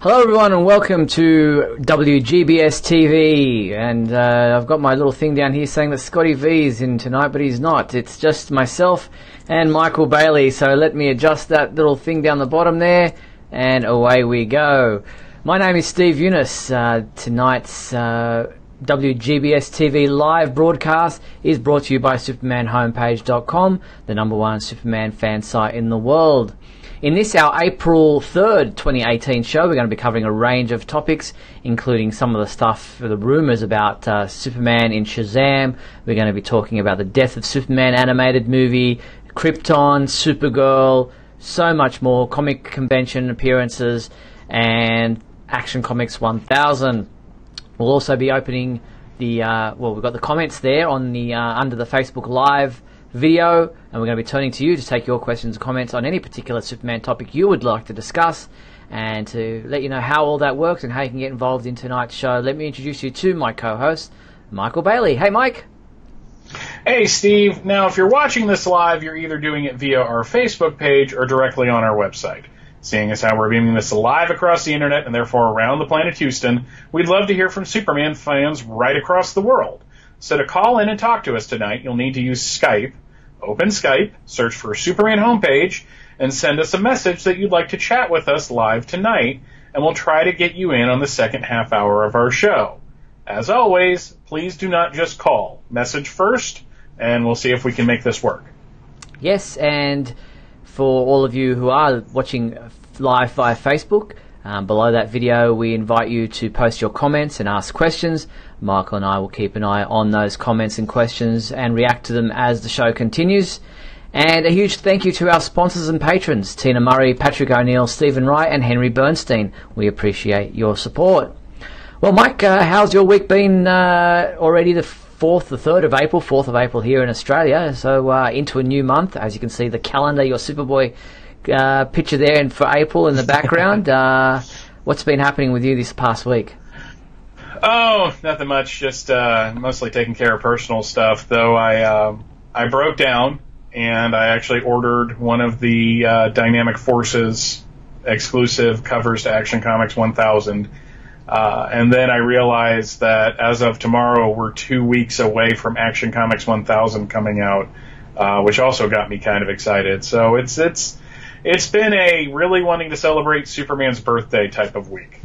Hello everyone and welcome to WGBS TV, and I've got my little thing down here saying that Scotty V's in tonight, but he's not. It's just myself and Michael Bailey, so let me adjust that little thing down the bottom there, and away we go. My name is Steve Eunice. Tonight's WGBS TV live broadcast is brought to you by SupermanHomepage.com, the #1 Superman fan site in the world. In this, our April 3rd, 2018 show, we're going to be covering a range of topics, including some of the stuff, the rumours about Superman in Shazam. We're going to be talking about the Death of Superman animated movie, Krypton, Supergirl, so much more, comic convention appearances, and Action Comics 1000. We'll also be opening the, we've got the comments there on the under the Facebook Live video, and we're going to be turning to you to take your questions and comments on any particular Superman topic you would like to discuss, and to let you know how all that works and how you can get involved in tonight's show. Let me introduce you to my co-host, Michael Bailey. Hey, Mike. Hey, Steve. Now, if you're watching this live, you're either doing it via our Facebook page or directly on our website. Seeing as how we're beaming this live across the internet and therefore around the planet Houston, we'd love to hear from Superman fans right across the world. So to call in and talk to us tonight, you'll need to use Skype. Open Skype, search for Superman Homepage, and send us a message that you'd like to chat with us live tonight, and we'll try to get you in on the second half hour of our show. As always, please do not just call. Message first, and we'll see if we can make this work. Yes, and for all of you who are watching live via Facebook, below that video we invite you to post your comments and ask questions. Michael and I will keep an eye on those comments and questions and react to them as the show continues. And a huge thank you to our sponsors and patrons, Tina Murray, Patrick O'Neill, Stephen Wright and Henry Bernstein. We appreciate your support. Well, Mike, how's your week been? Already the 3rd of April, 4th of April here in Australia, so into a new month. As you can see, the calendar, your Superboy picture there and for April in the background. What's been happening with you this past week? Oh, nothing much. Just mostly taking care of personal stuff. Though I broke down and I actually ordered one of the Dynamic Forces exclusive covers to Action Comics 1000. And then I realized that as of tomorrow, we're 2 weeks away from Action Comics 1000 coming out, which also got me kind of excited. So it's been a really wanting to celebrate Superman's birthday type of week.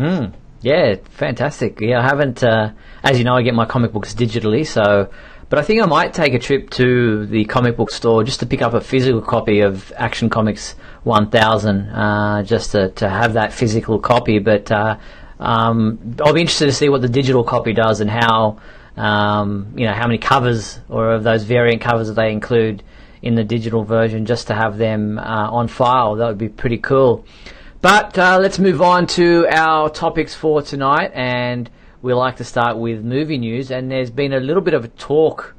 Yeah, fantastic. Yeah, I haven't, as you know, I get my comic books digitally, but I think I might take a trip to the comic book store just to pick up a physical copy of Action Comics 1000, just to have that physical copy. But I'll be interested to see what the digital copy does and how, how many covers or of those variant covers that they include in the digital version, just to have them on file. That would be pretty cool. But let's move on to our topics for tonight, and we like to start with movie news. And there's been a little bit of a talk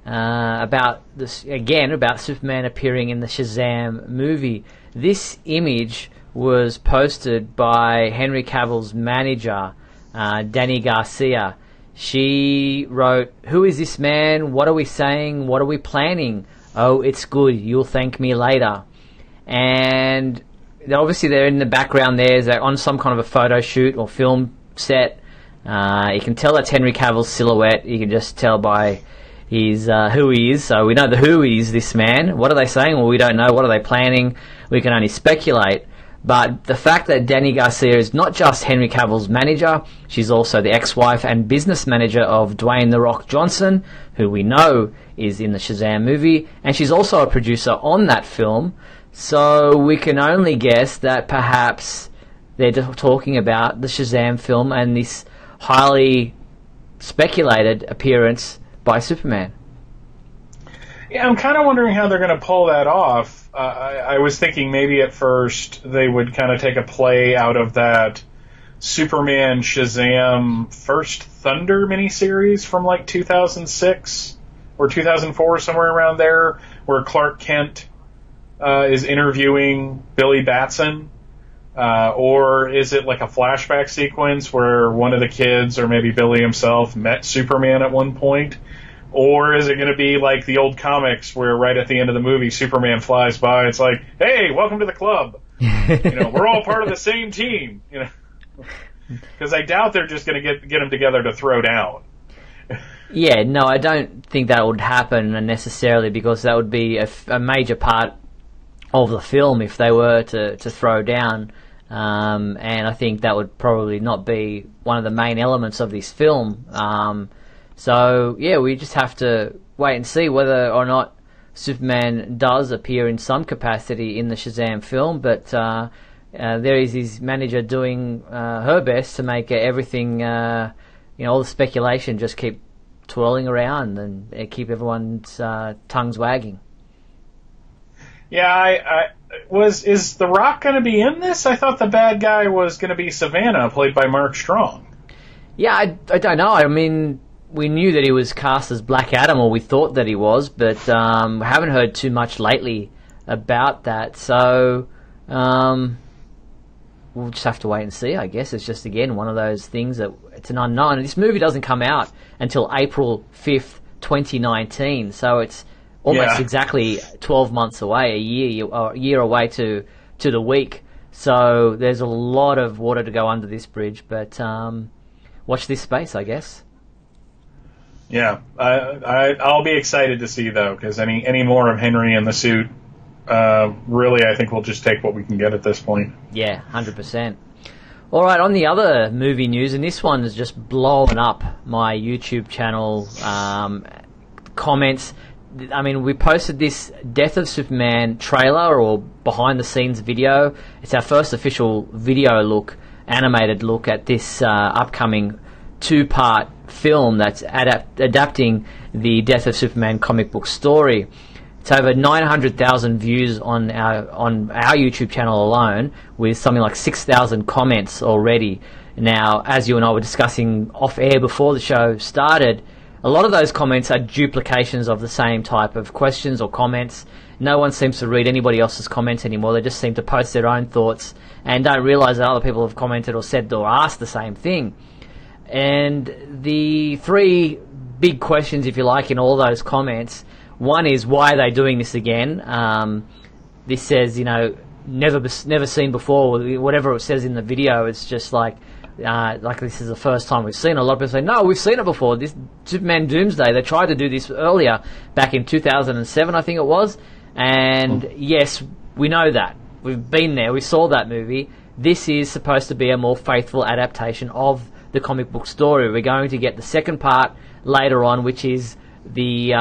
about this again, about Superman appearing in the Shazam movie. This image was posted by Henry Cavill's manager, Dani Garcia. She wrote, "Who is this man? What are we saying? What are we planning? Oh, it's good. You'll thank me later." And obviously they're in the background there. They're on some kind of a photo shoot or film set. You can tell that's Henry Cavill's silhouette. You can just tell by his who he is. So we know the who he is, this man. What are they saying? Well, we don't know. What are they planning? We can only speculate. But the fact that Dani Garcia is not just Henry Cavill's manager, she's also the ex-wife and business manager of Dwayne "The Rock" Johnson, who we know is in the Shazam movie, and she's also a producer on that film. So we can only guess that perhaps they're talking about the Shazam film and this highly speculated appearance by Superman. Yeah, I'm kind of wondering how they're going to pull that off. I was thinking maybe at first they would kind of take a play out of that Superman Shazam First Thunder miniseries from like 2006 or 2004, somewhere around there, where Clark Kent is interviewing Billy Batson. Or is it like a flashback sequence where one of the kids, or maybe Billy himself, met Superman at one point? Or is it going to be like the old comics where right at the end of the movie Superman flies by, it's like, hey, welcome to the club. We're all part of the same team. Because I doubt they're just going to get them together to throw down. Yeah, no, I don't think that would happen necessarily, because that would be a major part of the film if they were to throw down. And I think that would probably not be one of the main elements of this film. So, yeah, we just have to wait and see whether or not Superman does appear in some capacity in the Shazam film, but there is his manager doing her best to make everything, all the speculation just keep twirling around and keep everyone's tongues wagging. Yeah, is The Rock going to be in this? I thought the bad guy was going to be Savannah, played by Mark Strong. Yeah, I don't know. I mean, we knew that he was cast as Black Adam, or we thought that he was, but we haven't heard too much lately about that. So we'll just have to wait and see, I guess. It's just, again, one of those things that it's an unknown. And this movie doesn't come out until April 5th, 2019, so it's almost exactly 12 months away, a year away to the week. So there's a lot of water to go under this bridge, but watch this space, I guess. Yeah, I'll be excited to see, though, because any more of Henry in the suit, really, I think we'll just take what we can get at this point. Yeah, 100%. All right, on the other movie news, and this one is just blowing up my YouTube channel comments. I mean, we posted this Death of Superman trailer or behind-the-scenes video. It's our first official animated look at this upcoming two-part film that's adapting the Death of Superman comic book story. It's over 900,000 views on our YouTube channel alone, with something like 6,000 comments already. Now, as you and I were discussing off-air before the show started, a lot of those comments are duplications of the same type of questions or comments. No one seems to read anybody else's comments anymore. They just seem to post their own thoughts and don't realise that other people have commented or said or asked the same thing. And the three big questions, if you like, in all those comments, one is, why are they doing this again? This says, never seen before. Whatever it says in the video, it's just like this is the first time we've seen it. A lot of people say, no, we've seen it before. This Superman Doomsday, they tried to do this earlier, back in 2007, I think it was. And yes, we know that. We've been there. We saw that movie. This is supposed to be a more faithful adaptation of the comic book story. We're going to get the second part later on, which is the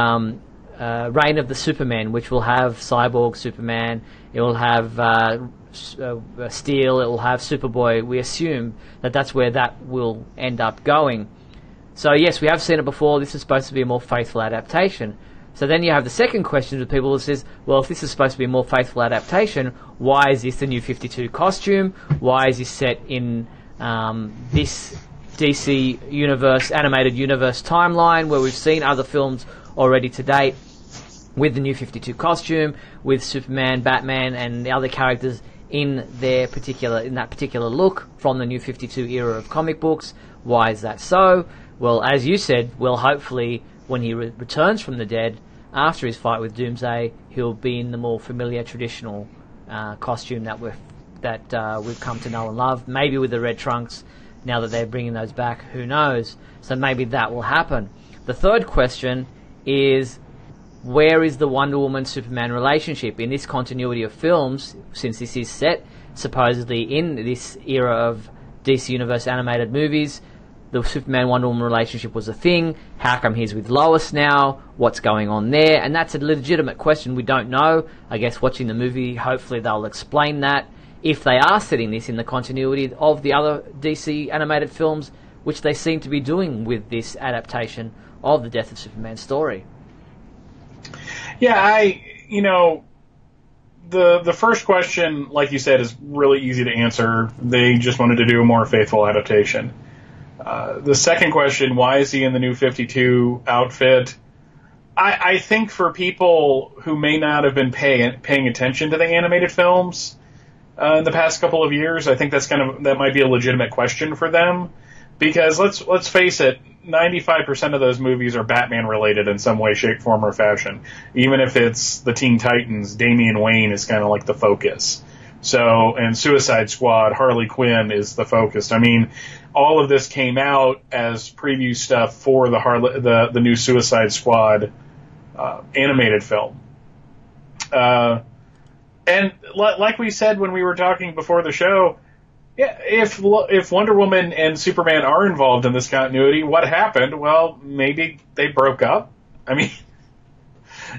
Reign of the Supermen, which will have Cyborg Superman. It will have Steel. It will have Superboy. We assume that that's where that will end up going. So yes, we have seen it before. This is supposed to be a more faithful adaptation. So then you have the second question with people who says, well, if this is supposed to be a more faithful adaptation, why is this the New 52 costume? Why is this set in this DC universe, animated universe timeline, where we've seen other films already to date with the New 52 costume, with Superman, Batman, and the other characters in that particular look from the New 52 era of comic books? Why is that so? Well, as you said, hopefully when he returns from the dead after his fight with Doomsday, he'll be in the more familiar, traditional costume that we've come to know and love. Maybe with the red trunks, now that they're bringing those back, who knows? So maybe that will happen. The third question is, where is the Wonder Woman-Superman relationship in this continuity of films, since this is set supposedly in this era of DC Universe animated movies? The Superman-Wonder Woman relationship was a thing. How come he's with Lois now? What's going on there? And that's a legitimate question. We don't know. I guess watching the movie, hopefully they'll explain that, if they are setting this in the continuity of the other DC animated films, which they seem to be doing with this adaptation of the Death of Superman story. Yeah, the first question, like you said, is really easy to answer. They just wanted to do a more faithful adaptation. The second question, why is he in the New 52 outfit? I think for people who may not have been paying attention to the animated films in the past couple of years, I think that might be a legitimate question for them, because let's face it, 95% of those movies are Batman related in some way, shape, form, or fashion. Even if it's the Teen Titans, Damian Wayne is kind of like the focus. So, and Suicide Squad, Harley Quinn is the focus. I mean, all of this came out as preview stuff for the new Suicide Squad animated film. And like we said when we were talking before the show, yeah, if Wonder Woman and Superman are involved in this continuity, what happened? Well, maybe they broke up. I mean,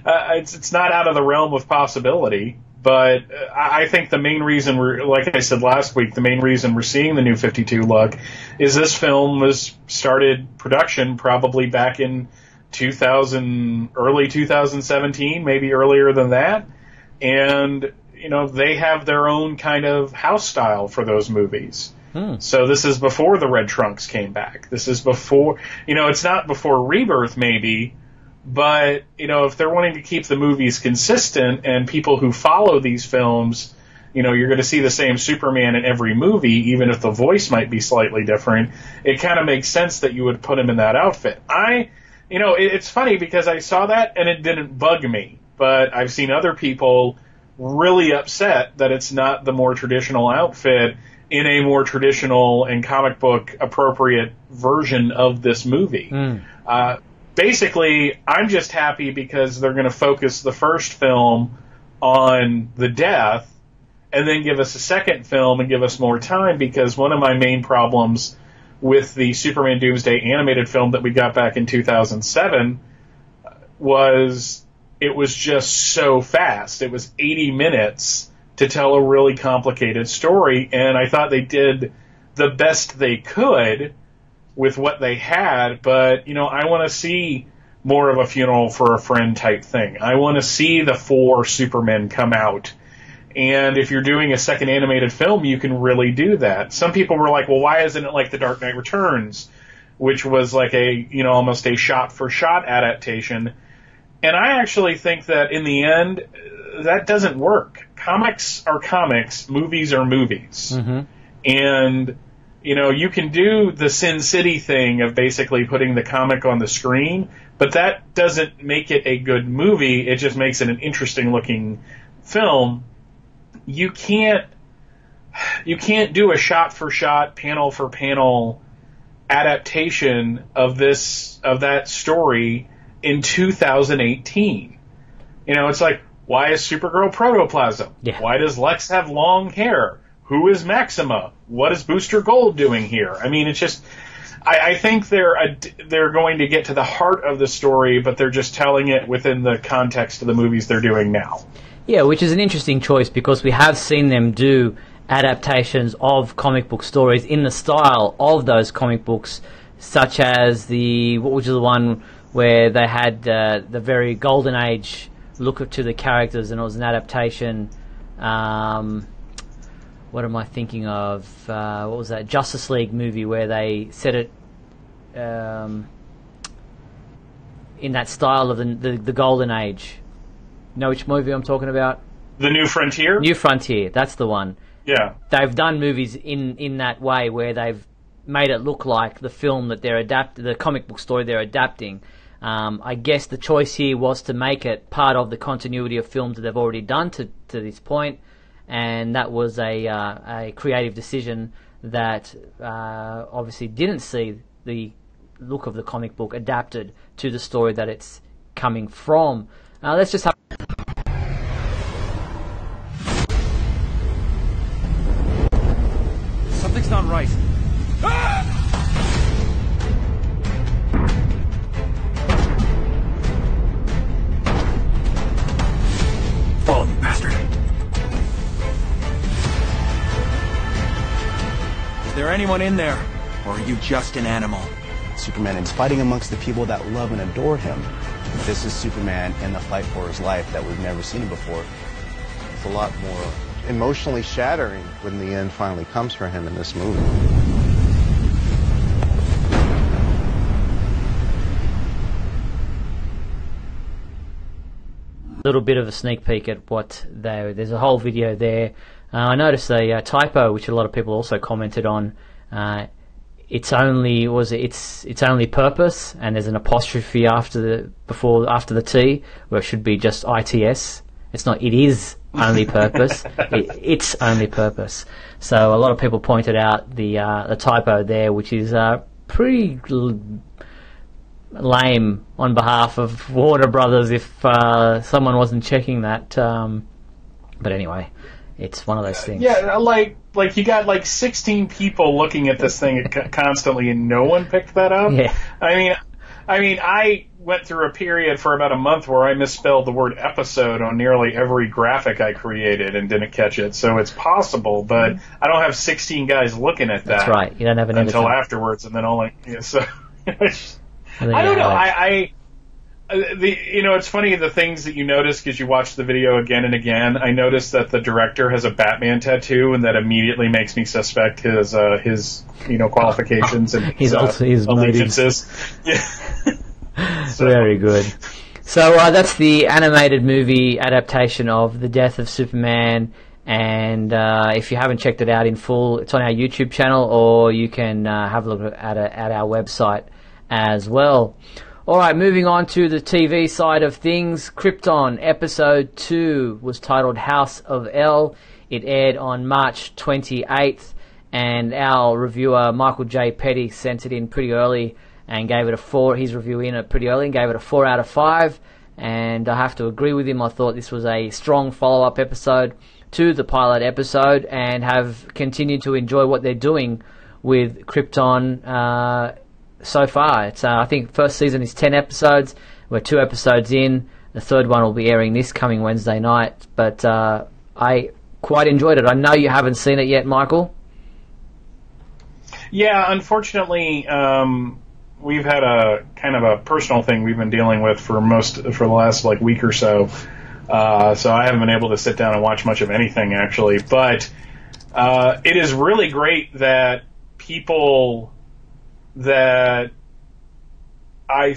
it's not out of the realm of possibility. But I think the main reason like I said last week, the main reason we're seeing the new 52 look is this film started production probably back in early 2017, maybe earlier than that. And, they have their own kind of house style for those movies. So this is before the Red Trunks came back. This is before, it's not before Rebirth maybe, but, if they're wanting to keep the movies consistent and people who follow these films, you're going to see the same Superman in every movie, even if the voice might be slightly different, it kind of makes sense that you would put him in that outfit. It's funny because I saw that and it didn't bug me, but I've seen other people really upset that it's not the more traditional outfit in a more traditional and comic book appropriate version of this movie. Basically, I'm just happy because they're going to focus the first film on the death and then give us a second film and give us more time, because one of my main problems with the Superman Doomsday animated film that we got back in 2007 was it was just so fast. It was 80 minutes to tell a really complicated story, and I thought they did the best they could with what they had, but, I want to see more of a funeral for a friend type thing. I want to see the 4 Supermen come out. And if you're doing a second animated film, you can really do that. Some people were like, well, why isn't it like The Dark Knight Returns, which was like almost a shot-for-shot adaptation? And I actually think that in the end, that doesn't work. Comics are comics, movies are movies. Mm-hmm. And, you can do the Sin City thing of basically putting the comic on the screen, but that doesn't make it a good movie. It just makes it an interesting looking film. You can't do a shot for shot, panel for panel adaptation of that story in 2018. It's like, why is Supergirl protoplasm? Yeah. Why does Lex have long hair? Who is Maxima? What is Booster Gold doing here? I mean, it's just, I think they're going to get to the heart of the story, but they're just telling it within the context of the movies they're doing now. Yeah, which is an interesting choice because we have seen them do adaptations of comic book stories in the style of those comic books, such as what was the one where they had the very golden age look to the characters, and it was an adaptation. What am I thinking of? What was that Justice League movie where they set it in that style of the golden age? Know which movie I'm talking about? The New Frontier? New Frontier, that's the one. Yeah. They've done movies in that way where they've made it look like the film that they're the comic book story they're adapting. I guess the choice here was to make it part of the continuity of films that they've already done to this point, and that was a creative decision that obviously didn't see the look of the comic book adapted to the story that it's coming from. Let's just have... Something's not right. Follow me, bastard. Is there anyone in there? Or are you just an animal? Superman is fighting amongst the people that love and adore him. This is Superman in the fight for his life that we've never seen before. It's a lot more emotionally shattering when the end finally comes for him in this movie. A little bit of a sneak peek at what there's a whole video there. I noticed a typo which a lot of people also commented on. It's only purpose, and there's an apostrophe after the T, where it should be just ITS. It's not. It is only purpose. Its only purpose. So a lot of people pointed out the typo there, which is pretty lame on behalf of Warner Brothers if someone wasn't checking that. But anyway, it's one of those things. Yeah, like you got like 16 people looking at this thing constantly, and no one picked that up. Yeah. I mean, I went through a period for about a month where I misspelled the word episode on nearly every graphic I created and didn't catch it. So it's possible, but I don't have 16 guys looking at that. That's right. You don't have an until editor. afterwards, and then only. Yeah, so I don't know. It's funny the things that you notice because you watch the video again and again. I noticed that the director has a Batman tattoo, and that immediately makes me suspect his qualifications and his allegiances. Yeah. So. Very good. So that's the animated movie adaptation of The Death of Superman. And if you haven't checked it out in full, it's on our YouTube channel, or you can have a look at it at our website as well. All right, moving on to the TV side of things. Krypton Episode 2 was titled House of L. It aired on March 28th, and our reviewer, Michael J. Petty, sent it in pretty early and gave it a 4. His review in it pretty early and gave it a 4 out of 5. And I have to agree with him. I thought this was a strong follow-up episode to the pilot episode, and have continued to enjoy what they're doing with Krypton so far. It's I think first season is 10 episodes. We're 2 episodes in. The third one will be airing this coming Wednesday night. But I quite enjoyed it. I know you haven't seen it yet, Michael. Yeah, unfortunately, we've had a kind of a personal thing we've been dealing with for the last week or so. So I haven't been able to sit down and watch much of anything, actually. But it is really great that people that I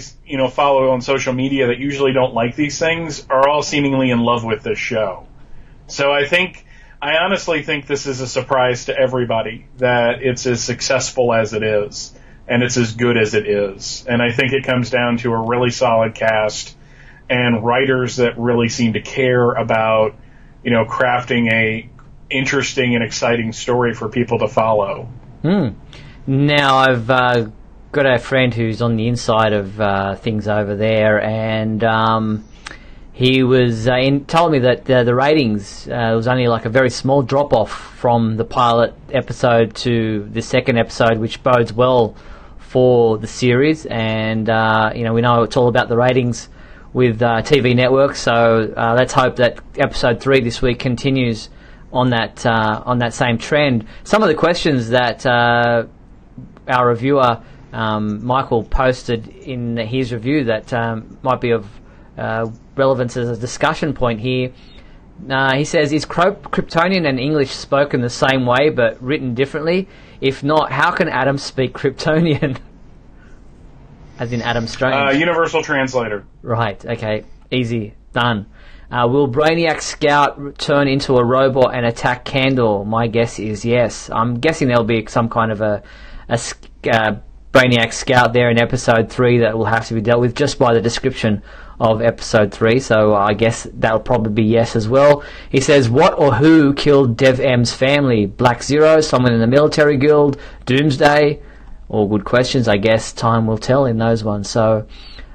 follow on social media that usually don't like these things are all seemingly in love with this show. So I honestly think this is a surprise to everybody that it's as successful as it is, and it's as good as it is. And I think it comes down to a really solid cast and writers that really seem to care about, crafting a interesting and exciting story for people to follow. Now, I've got a friend who's on the inside of things over there, and he was told me that the ratings was only a very small drop-off from the pilot episode to the second episode, which bodes well for the series. And, we know it's all about the ratings with TV networks, so let's hope that episode 3 this week continues on that same trend. Some of the questions that our reviewer Michael posted in his review that might be of relevance as a discussion point here. He says, is Kryptonian and English spoken the same way but written differently? If not, how can Adam speak Kryptonian? As in Adam Strange. Universal translator. Right, okay. Easy. Done. Will Brainiac Scout turn into a robot and attack Kandor? My guess is yes. I'm guessing there'll be some kind of a Brainiac Scout there in episode 3 that will have to be dealt with just by the description of episode 3, so I guess that'll probably be yes as well. He says, what or who killed Dev M's family? Black Zero, someone in the military guild, Doomsday? All good questions. I guess time will tell in those ones. So,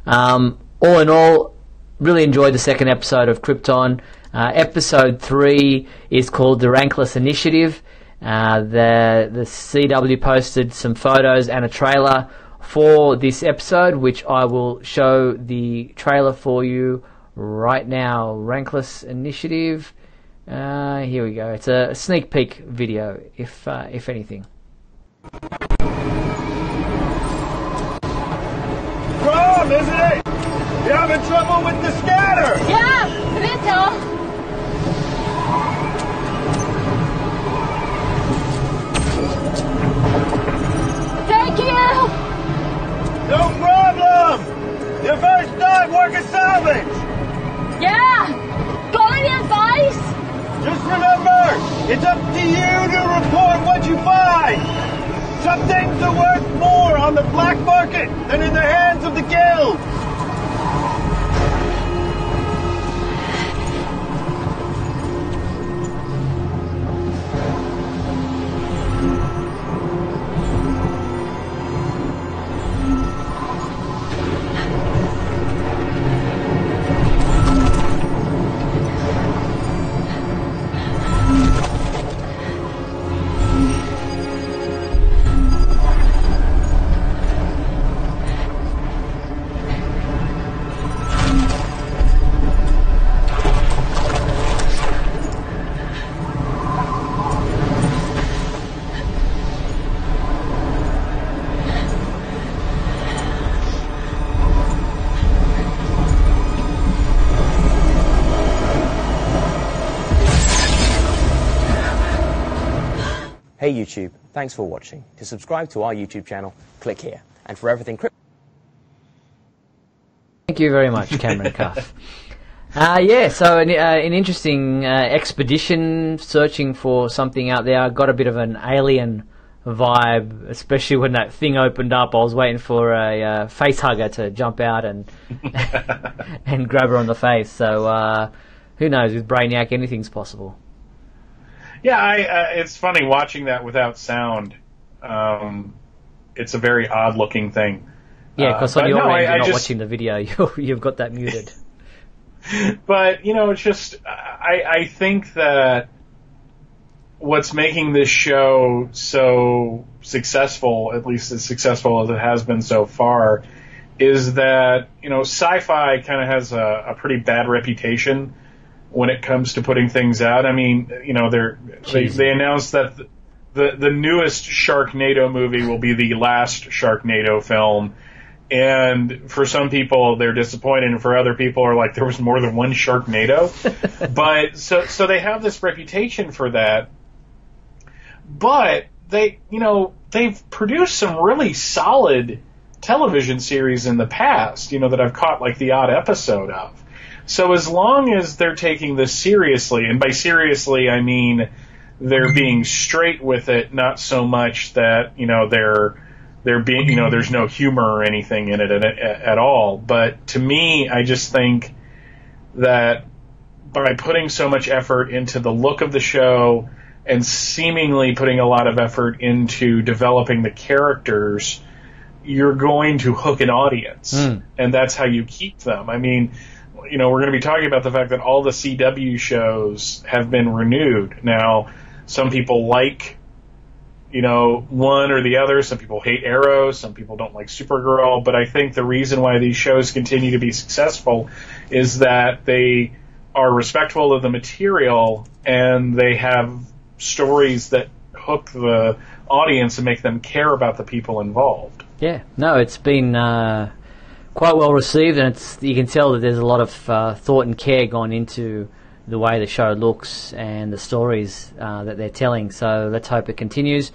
all in all, really enjoyed the second episode of Krypton. Episode 3 is called The Rankless Initiative. The CW posted some photos and a trailer for this episode, which I will show the trailer for you right now. Rankless Initiative. Here we go. It's a sneak peek video, if anything. Wrong, isn't it? You're having trouble with the scanner. Yeah, a little. Thank you. No problem. Your first time working salvage. Yeah. Got any advice? Just remember, it's up to you to report what you find. Some things are worth more on the black market than in the hands of the guild. Hey YouTube, thanks for watching. To subscribe to our YouTube channel, click here. And for everything crypto... Thank you very much, Cameron Cuff. So an interesting expedition searching for something out there. I got a bit of an alien vibe, especially when that thing opened up. I was waiting for a face hugger to jump out and and grab her on the face. So who knows? With Brainiac, anything's possible. Yeah, it's funny watching that without sound. It's a very odd-looking thing. Yeah, because on your end, you're not just watching the video. You've got that muted. But, it's just, I think that what's making this show so successful, at least as successful as it has been so far, is that, sci-fi kind of has a pretty bad reputation when it comes to putting things out. I mean, they announced that the newest Sharknado movie will be the last Sharknado film. And for some people, they're disappointed, and for other people are like, there was more than one Sharknado. But so they have this reputation for that. But they've produced some really solid television series in the past, that I've caught like the odd episode of. So as long as they're taking this seriously, and by seriously I mean they're being straight with it, not so much that they're being, there's no humor or anything in it at all. But to me, I just think that by putting so much effort into the look of the show and seemingly putting a lot of effort into developing the characters, you're going to hook an audience. And that's how you keep them. I mean, we're going to be talking about the fact that all the CW shows have been renewed. Now, some people like one or the other. Some people hate Arrow. Some people don't like Supergirl. But I think the reason why these shows continue to be successful is that they are respectful of the material and they have stories that hook the audience and make them care about the people involved. Yeah, no, it's been quite well received, and you can tell that there's a lot of thought and care gone into the way the show looks and the stories that they're telling. So let's hope it continues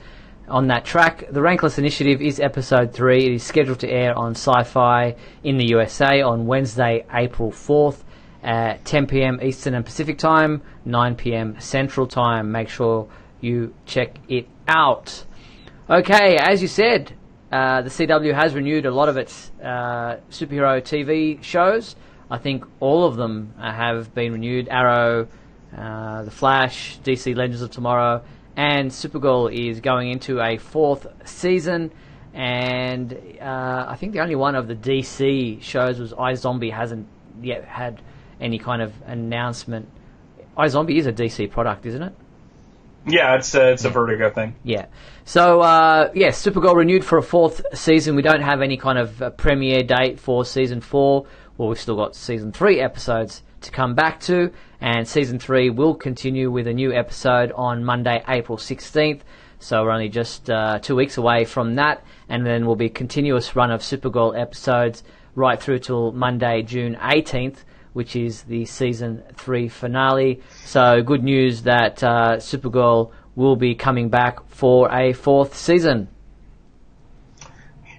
on that track. The Rankless Initiative is episode 3. It is scheduled to air on Sci-Fi in the USA on Wednesday, April 4th at 10 p.m. Eastern and Pacific Time, 9 p.m. Central Time. Make sure you check it out. Okay, as you said, the CW has renewed a lot of its superhero TV shows. I think all of them have been renewed. Arrow, The Flash, DC Legends of Tomorrow, and Supergirl is going into a 4th season. And I think the only one of the DC shows was iZombie hasn't yet had any kind of announcement. iZombie is a DC product, isn't it? Yeah, it's a Vertigo thing. Yeah. So, Supergirl renewed for a 4th season. We don't have any kind of premiere date for Season 4. Well, we've still got Season 3 episodes to come back to. And Season 3 will continue with a new episode on Monday, April 16th. So we're only just 2 weeks away from that. And then will be a continuous run of Supergirl episodes right through till Monday, June 18th, which is the Season 3 finale. So good news that Supergirl will be coming back for a 4th season.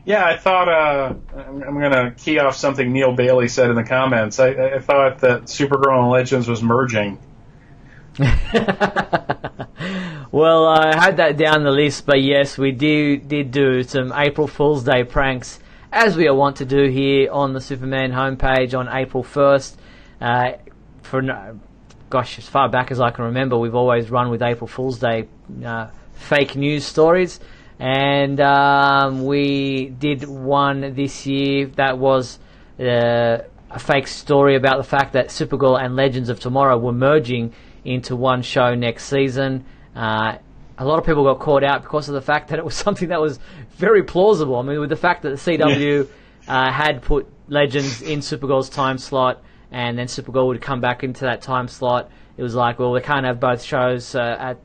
Yeah, I thought, I'm going to key off something Neil Bailey said in the comments. I thought that Supergirl and Legends was merging. Well, I had that down the list, but yes, we did do some April Fool's Day pranks, as we are wont to do here on the Superman homepage on April 1st. As far back as I can remember, we've always run with April Fool's Day fake news stories. And we did one this year that was a fake story about the fact that Supergirl and Legends of Tomorrow were merging into one show next season. A lot of people got caught out because of the fact that it was something that was very plausible. I mean, with the fact that the CW had put Legends in Supergirl's time slot, and then Supergirl would come back into that time slot, it was like, well, we can't have both shows at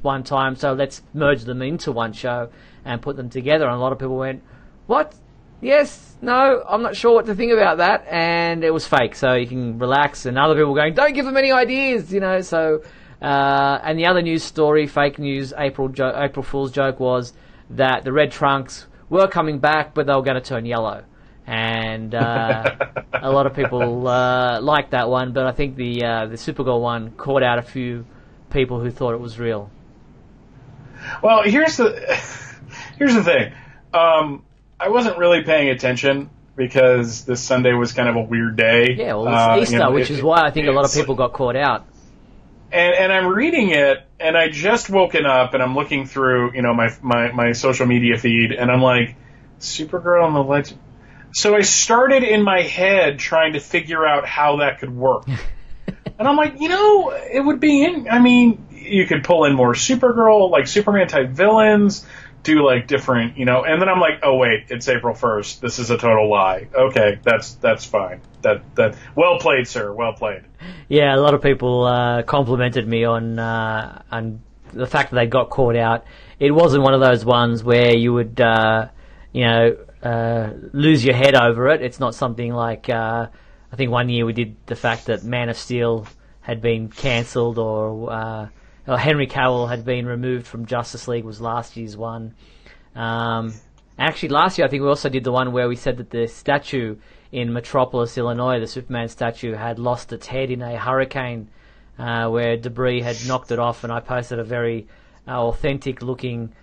one time, so let's merge them into one show and put them together. And a lot of people went, what? Yes? No? I'm not sure what to think about that. And it was fake, so you can relax. And other people going, don't give them any ideas, So And the other news story, fake news, April Fool's joke, was that the red trunks were coming back, but they were going to turn yellow. And a lot of people liked that one, but I think the Supergirl one caught out a few people who thought it was real. Well, here's the thing. I wasn't really paying attention because this Sunday was kind of a weird day. Yeah, well, it's Easter, which is why I think a lot of people got caught out. And I'm reading it, and I just woken up, and I'm looking through, my social media feed, and I'm like, Supergirl and the Legend. So I started in my head trying to figure out how that could work. And I'm like, it would be you could pull in more Supergirl, like Superman-type villains, do, like, different, and then I'm like, oh, wait, it's April 1st. This is a total lie. Okay, that's fine. That well played, sir. Well played. Yeah, a lot of people complimented me on the fact that they got caught out. It wasn't one of those ones where you would, lose your head over it. It's not something like, I think one year we did the fact that Man of Steel had been cancelled, or Henry Cavill had been removed from Justice League was last year's one. Actually, last year I think we also did the one where we said that the statue in Metropolis, Illinois, the Superman statue, had lost its head in a hurricane where debris had knocked it off, and I posted a very authentic-looking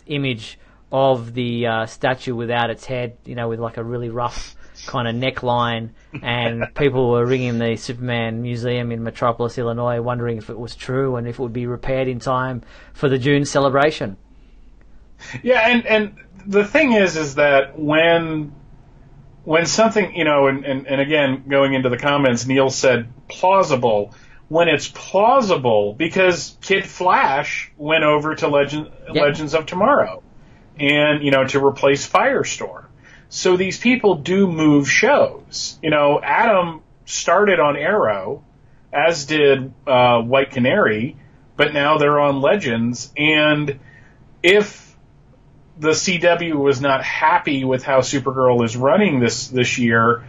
image of the statue without its head, with like a really rough kind of neckline, and people were ringing the Superman Museum in Metropolis, Illinois, wondering if it was true and if it would be repaired in time for the June celebration. Yeah, and the thing is that when something, and again, going into the comments, Neil said plausible. When it's plausible, because Kid Flash went over to Legends of Tomorrow, and, to replace Firestorm. So these people do move shows. Adam started on Arrow, as did White Canary, but now they're on Legends. And if the CW was not happy with how Supergirl is running this year,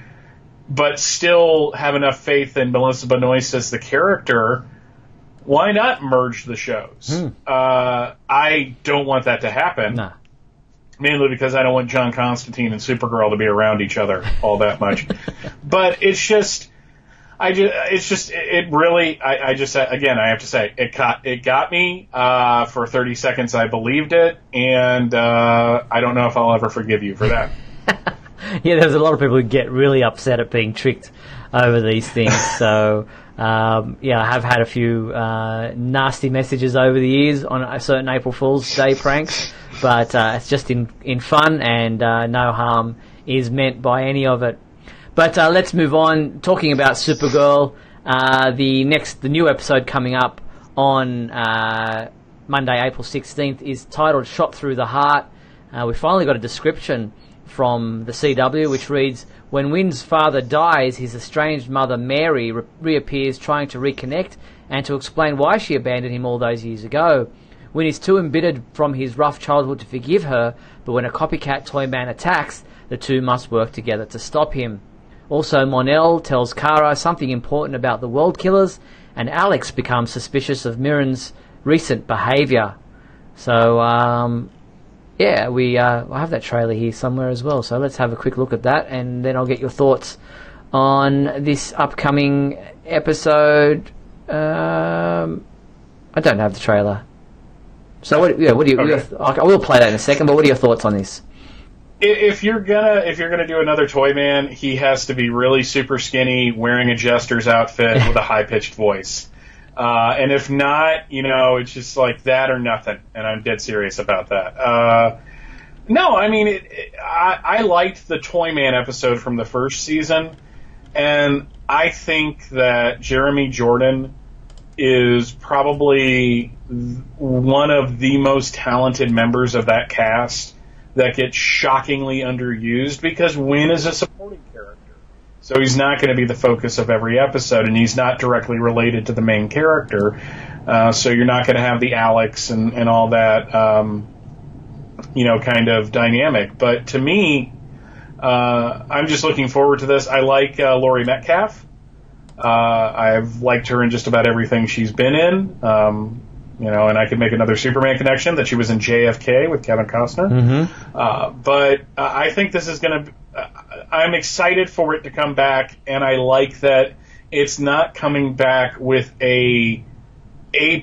but still have enough faith in Melissa Benoist as the character, why not merge the shows? I don't want that to happen. Nah. Mainly because I don't want John Constantine and Supergirl to be around each other all that much. But I have to say, it got me, for 30 seconds I believed it, and, I don't know if I'll ever forgive you for that. Yeah, there's a lot of people who get really upset at being tricked over these things, so, I have had a few, nasty messages over the years on a certain April Fool's Day pranks, but it's just in fun, and no harm is meant by any of it. But let's move on. Talking about Supergirl, the new episode coming up on Monday, April 16th, is titled "Shot Through the Heart." We finally got a description from the CW, which reads: "When Wynn's father dies, his estranged mother Mary reappears, trying to reconnect and to explain why she abandoned him all those years ago. Wynn is too embittered from his rough childhood to forgive her, but when a copycat toy man attacks, the two must work together to stop him. Also, Mon-El tells Kara something important about the World Killers, and Alex becomes suspicious of Mirren's recent behaviour." So, we I have that trailer here somewhere as well, so let's have a quick look at that, and then I'll get your thoughts on this upcoming episode. I don't have the trailer. So what do you? Okay. I will play that in a second. But what are your thoughts on this? If you're gonna do another Toy Man, he has to be really super skinny, wearing a jester's outfit with a high pitched voice. And if not, it's just like that or nothing. And I'm dead serious about that. No, I mean, I liked the Toy Man episode from the first season, and I think that Jeremy Jordan is probably one of the most talented members of that cast that gets shockingly underused, because Wynn is a supporting character. So he's not going to be the focus of every episode, and he's not directly related to the main character. So you're not going to have the Alex and all that, kind of dynamic. But to me, I'm just looking forward to this. I like Laurie Metcalf. I've liked her in just about everything she's been in. And I could make another Superman connection that she was in JFK with Kevin Costner. Mm-hmm. But I think this is going to... I'm excited for it to come back, and I like that it's not coming back with a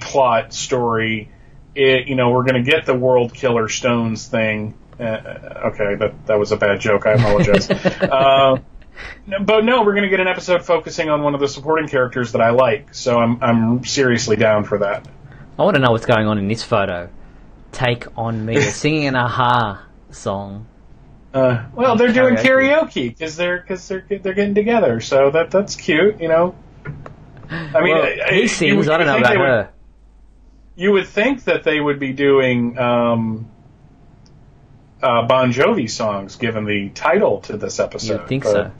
plot story. We're going to get the World Killer Stones thing. Okay, that was a bad joke. I apologize. But no, we're going to get an episode focusing on one of the supporting characters that I like. So I'm seriously down for that. I want to know what's going on in this photo. Take on Me. They're singing an Aha song. Well, they're doing karaoke because they're getting together. So that's cute, I mean, well, he sings. I don't know about her. You would think that they would be doing Bon Jovi songs, given the title to this episode. You'd think so.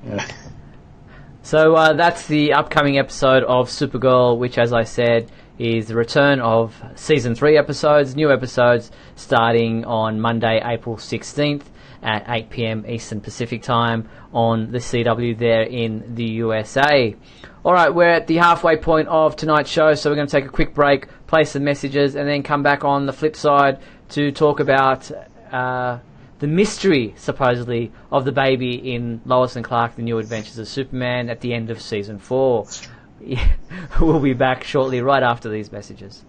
Yeah. So that's the upcoming episode of Supergirl, which, as I said, is the return of Season 3 episodes, new episodes starting on Monday, April 16th at 8 p.m. Eastern Pacific Time on the CW there in the USA. Alright, we're at the halfway point of tonight's show, so we're going to take a quick break, play some messages, and then come back on the flip side to talk about the mystery, supposedly, of the baby in Lois and Clark, The New Adventures of Superman at the end of Season 4. We'll be back shortly, right after these messages.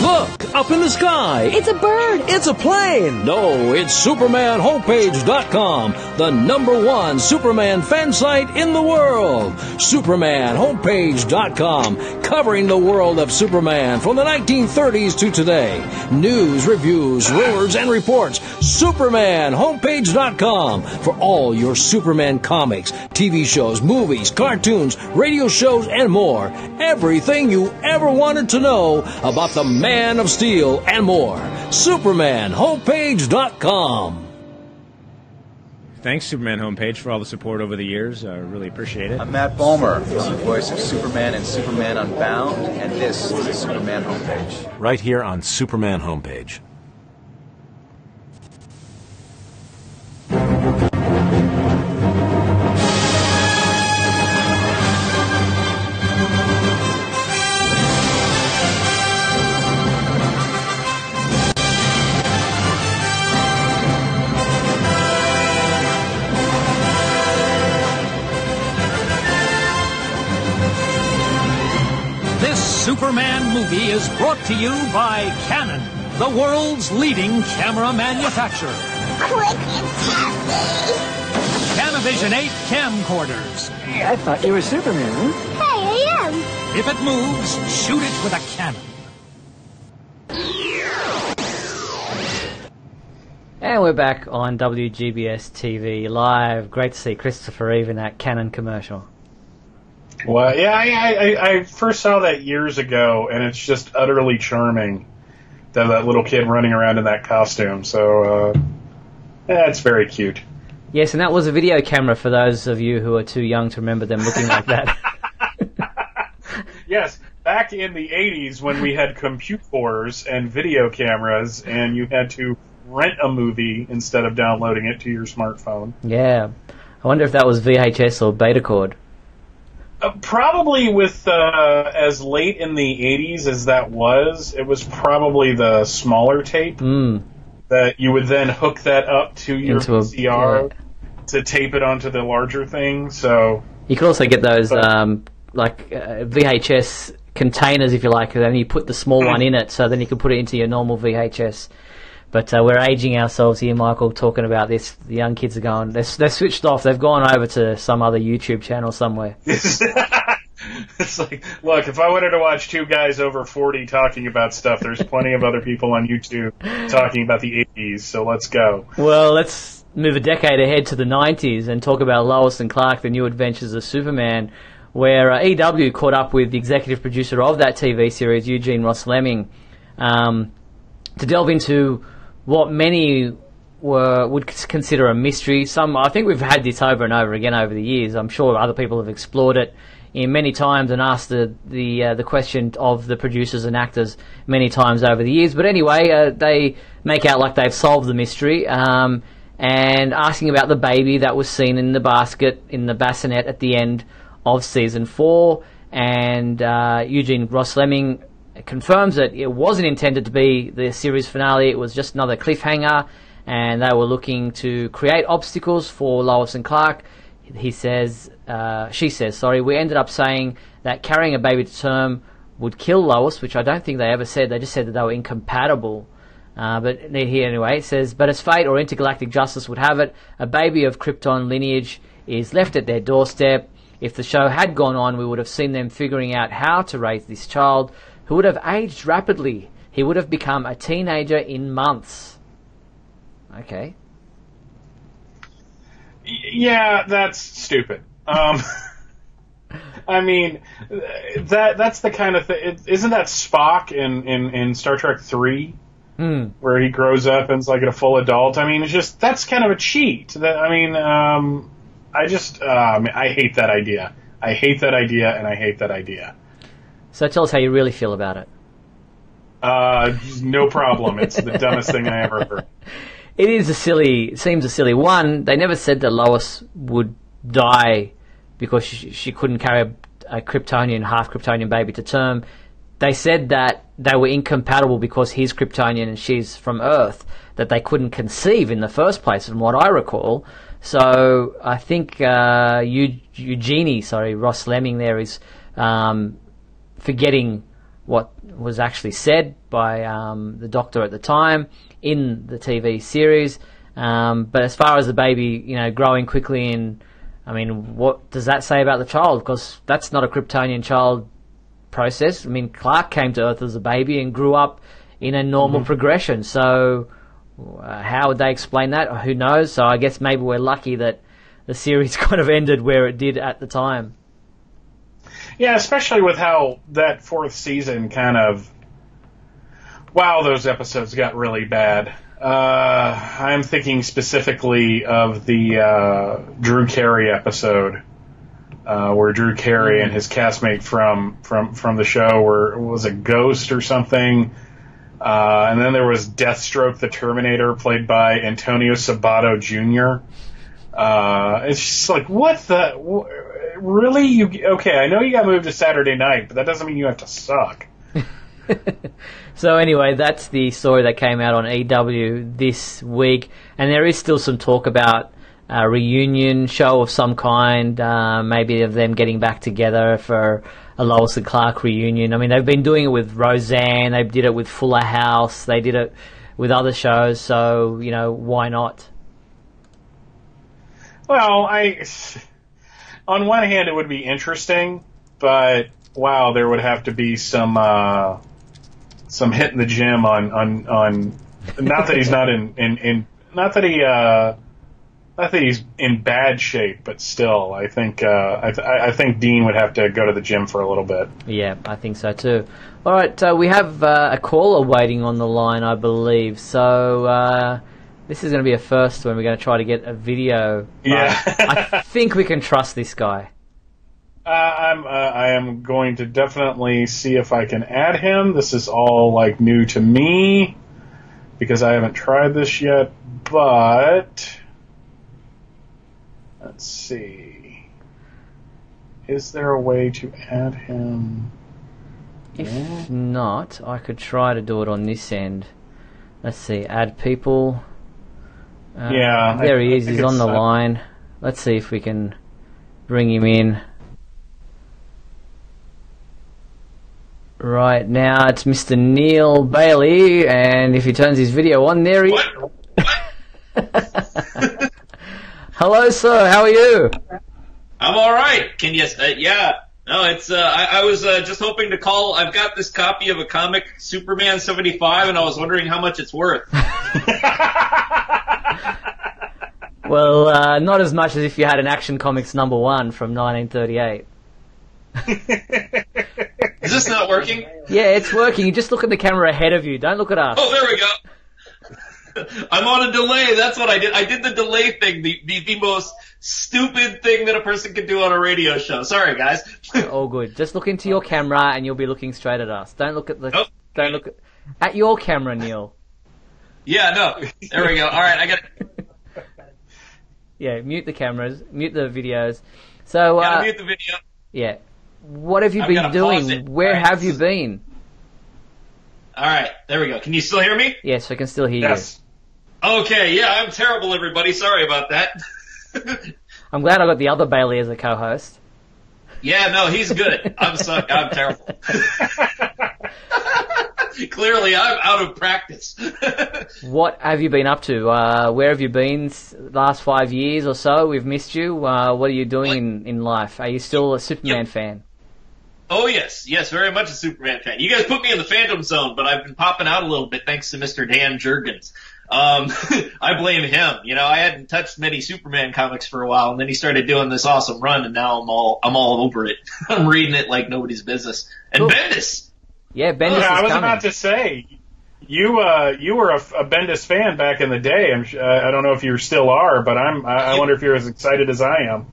Look, up in the sky. It's a bird. It's a plane. No, it's SupermanHomepage.com, the #1 Superman fan site in the world. SupermanHomepage.com, covering the world of Superman from the 1930s to today. News, reviews, rumors, and reports. SupermanHomepage.com for all your Superman comics, TV shows, movies, cartoons, radio shows, and more. Everything you ever wanted to know about the Man of Steel and more. SupermanHomepage.com. Thanks, Superman Homepage, for all the support over the years. I really appreciate it. I'm Matt Bomer, the voice of Superman and Superman Unbound, and this is the Superman Homepage. Right here on Superman Homepage. Superman movie is brought to you by Canon, the world's leading camera manufacturer. Quick and happy. Canavision 8 camcorders. Hey, I thought you were Superman, huh? Hey, I am. If it moves, shoot it with a cannon. And we're back on WGBS TV Live. Great to see Christopher Reeve in that Canon commercial. Well, yeah, I first saw that years ago, and it's just utterly charming that little kid running around in that costume. So, it's very cute. Yes, and that was a video camera for those of you who are too young to remember them looking like that. Yes, back in the 80s when we had computers and video cameras, and you had to rent a movie instead of downloading it to your smartphone. Yeah. I wonder if that was VHS or Betacord. Probably with as late in the 80s as that was, it was probably the smaller tape that you would then hook that up to your VCR to tape it onto the larger thing. So you could also get those VHS containers, if you like, and then you put the small one in it, so then you can put it into your normal VHS. But we're aging ourselves here, Michael, talking about this. The young kids are going, they're switched off. They've gone over to some other YouTube channel somewhere. It's like, look, if I wanted to watch two guys over 40 talking about stuff, there's plenty of other people on YouTube talking about the 80s, so let's go. Well, let's move a decade ahead to the 90s and talk about Lois and Clark, The New Adventures of Superman, where EW caught up with the executive producer of that TV series, Eugene Ross Lemming, to delve into what many would consider a mystery. I think we've had this over and over again over the years. I'm sure other people have explored it many times and asked the question of the producers and actors many times over the years. But anyway, they make out like they've solved the mystery, and asking about the baby that was seen in the basket in the bassinet at the end of season 4. And Eugene Ross-Lemming confirms that it wasn't intended to be the series finale. It was just another cliffhanger, and they were looking to create obstacles for Lois and Clark. She says, we ended up saying that carrying a baby to term would kill Lois, which I don't think they ever said. They just said that they were incompatible. But here anyway, it says, but as fate or intergalactic justice would have it, a baby of Krypton lineage is left at their doorstep. If the show had gone on, we would have seen them figuring out how to raise this child, who would have aged rapidly. He would have become a teenager in months. Okay. Yeah, that's stupid. I mean, that's the kind of thing. Isn't that Spock in Star Trek 3? Where he grows up and is like a full adult? I mean, it's just, that's kind of a cheat. I hate that idea. I hate that idea, and I hate that idea. So tell us how you really feel about it. No problem. It's the dumbest thing I ever heard. It seems a silly one. They never said that Lois would die because she couldn't carry a half Kryptonian baby to term. They said that they were incompatible because he's Kryptonian and she's from Earth, that they couldn't conceive in the first place, from what I recall. So I think Ross-Lemming there is forgetting what was actually said by the Doctor at the time in the TV series. But as far as the baby, growing quickly, what does that say about the child? Because that's not a Kryptonian child process. Clark came to Earth as a baby and grew up in a normal progression. So how would they explain that? Who knows? So I guess maybe we're lucky that the series kind of ended where it did at the time. Yeah, especially with how that 4th season kind of... Wow, those episodes got really bad. I'm thinking specifically of the Drew Carey episode, where Drew Carey and his castmate from the show was a ghost or something. And then there was Deathstroke the Terminator, played by Antonio Sabato Jr. It's just like, what the... Really? Okay, I know you got moved to Saturday night, but that doesn't mean you have to suck. So anyway, that's the story that came out on EW this week. And there is still some talk about a reunion show of some kind, maybe of them getting back together for a Lois and Clark reunion. They've been doing it with Roseanne, they did it with Fuller House, they did it with other shows, so, why not? Well, on one hand, it would be interesting, but wow, there would have to be some hitting the gym on not that he's not not that he's in bad shape, but still, I think Dean would have to go to the gym for a little bit. Yeah, I think so too. All right, we have a caller waiting on the line, I believe. So this is going to be a first when we're going to try to get a video. Yeah. I think we can trust this guy. I am going to definitely see if I can add him. This is all new to me because I haven't tried this yet, but let's see. Is there a way to add him? If not, I could try to do it on this end. Let's see, add people. There he is. He's on the line. Let's see if we can bring him in. Right now, it's Mr. Neil Bailey, and if he turns his video on, there he is. Hello, sir. How are you? I'm all right. Can you? Yeah. No, it's. I was just hoping to call. I've got this copy of a comic, Superman 75, and I was wondering how much it's worth. Well, not as much as if you had an Action Comics #1 from 1938. Is this not working? Yeah, it's working. You just look at the camera ahead of you. Don't look at us. Oh, there we go. I'm on a delay. That's what I did. I did the delay thing, the most stupid thing that a person can do on a radio show. Sorry, guys. All good. Just look into your camera, and you'll be looking straight at us. Don't look at the. Don't look at your camera, Neil. Yeah, no. There we go. All right, I got it. Yeah, mute the cameras, mute the videos. So. Gotta mute the video. Yeah. What have you been doing? Where have you been? All right, there we go. Can you still hear me? Yes, I can still hear you. Okay, yeah, I'm terrible, everybody. Sorry about that. I'm glad I got the other Bailey as a co-host. Yeah, no, he's good. I'm terrible. Clearly, I'm out of practice. What have you been up to? Where have you been last 5 years or so? We've missed you. What are you doing in life? Are you still a Superman fan? Oh, yes, very much a Superman fan. You guys put me in the Phantom Zone, but I've been popping out a little bit thanks to Mr. Dan Jurgens. I blame him. You know, I hadn't touched many Superman comics for a while, and then he started doing this awesome run, and now I'm all over it. I'm reading it like nobody's business. And cool. Bendis! Yeah, Bendis is I was coming. about to say, you were a Bendis fan back in the day. I don't know if you still are, but I wonder if you're as excited as I am.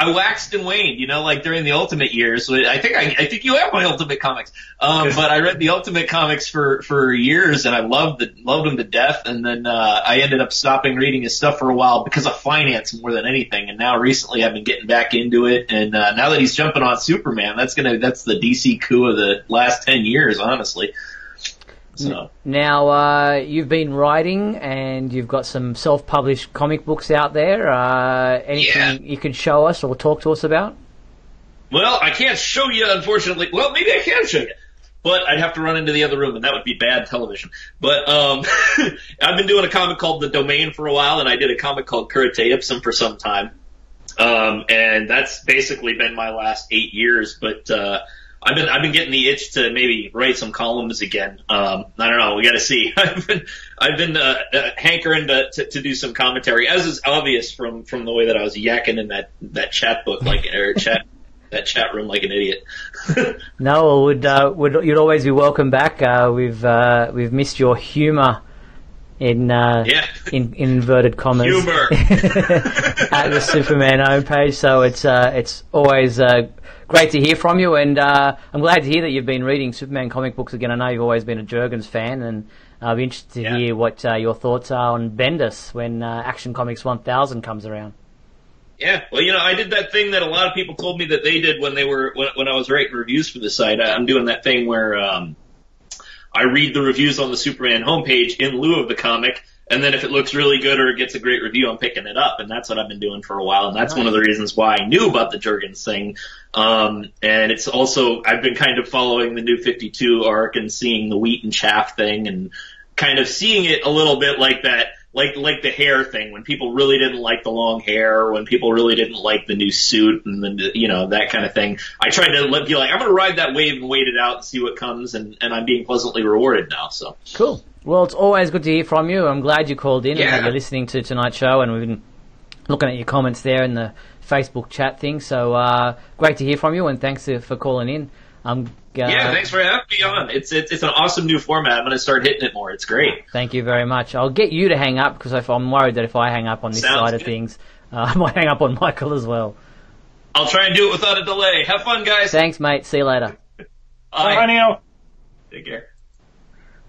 I waxed and waned, you know, like during the Ultimate years. I think you have my Ultimate comics. But I read the Ultimate comics for years, and I loved them to death. And then I ended up stopping reading his stuff for a while because of finance more than anything. And now recently I've been getting back into it. And now that he's jumping on Superman, that's the DC coup of the last 10 years, honestly. So. Now, you've been writing, and you've got some self-published comic books out there. Anything you can show us or talk to us about? Well, I can't show you, unfortunately. Well, maybe I can show you. But I'd have to run into the other room, and that would be bad television. But I've been doing a comic called The Domain for a while, and I did a comic called Curate Ipsum for some time. And that's basically been my last 8 years, but I've been getting the itch to maybe write some columns again. I don't know. We got to see. I've been hankering to do some commentary, as is obvious from the way that I was yakking in that chat book that chat room like an idiot. No, you'd always be welcome back. We've missed your humour in inverted commas. Humor at the Superman homepage. So it's always great to hear from you, and I'm glad to hear that you've been reading Superman comic books again. I know you've always been a Jurgens fan, and I'll be interested to hear what your thoughts are on Bendis when Action Comics 1000 comes around. Yeah, well, you know, I did that thing that a lot of people told me that they did when I was writing reviews for the site. I'm doing that thing where I read the reviews on the Superman homepage in lieu of the comic, and then if it looks really good or it gets a great review, I'm picking it up, and that's what I've been doing for a while, and that's one of the reasons why I knew about the Jurgens thing. And it's also, I've been kind of following the New 52 arc and seeing the wheat and chaff thing, and kind of seeing it a little bit like that, like the hair thing, when people really didn't like the long hair, when people really didn't like the new suit, and that kind of thing. I tried to be like, I'm going to ride that wave and wait it out and see what comes, and I'm being pleasantly rewarded now. So cool. Well, it's always good to hear from you. I'm glad you called in and that you're listening to tonight's show, and we've been looking at your comments there in the Facebook chat thing. So great to hear from you, and thanks for calling in. Thanks for having me on. It's an awesome new format. I'm going to start hitting it more. It's great. Thank you very much. I'll get you to hang up, because I'm worried that if I hang up on this side of things, I might hang up on Michael as well. I'll try and do it without a delay. Have fun, guys. Thanks, mate. See you later. Bye, Neil. Take care.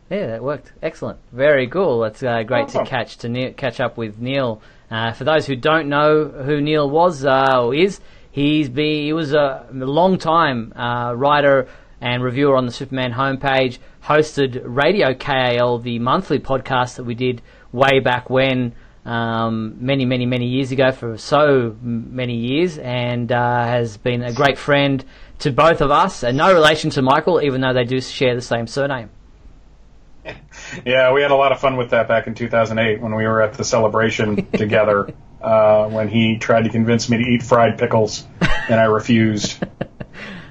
Yeah, that worked. Excellent. Very cool. It's great to catch up with Neil. For those who don't know who Neil was or is, he was a long-time writer and reviewer on the Superman homepage, hosted Radio KAL, the monthly podcast that we did way back when, many years ago, for so many years, and has been a great friend to both of us, and no relation to Michael, even though they do share the same surname. Yeah, we had a lot of fun with that back in 2008 when we were at the celebration together, when he tried to convince me to eat fried pickles, and I refused.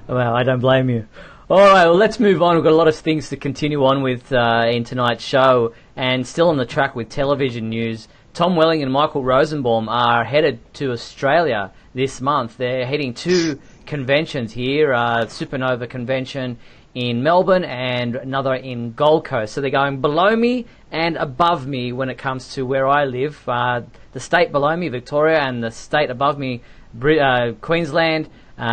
Well, I don't blame you. All right, well, let's move on. We've got a lot of things to continue on with in tonight's show, and still on the track with television news. Tom Welling and Michael Rosenbaum are headed to Australia this month. They're heading to conventions here, Supernova Convention in Melbourne and another in Gold Coast. So they're going below me and above me when it comes to where I live. The state below me, Victoria, and the state above me, Queensland.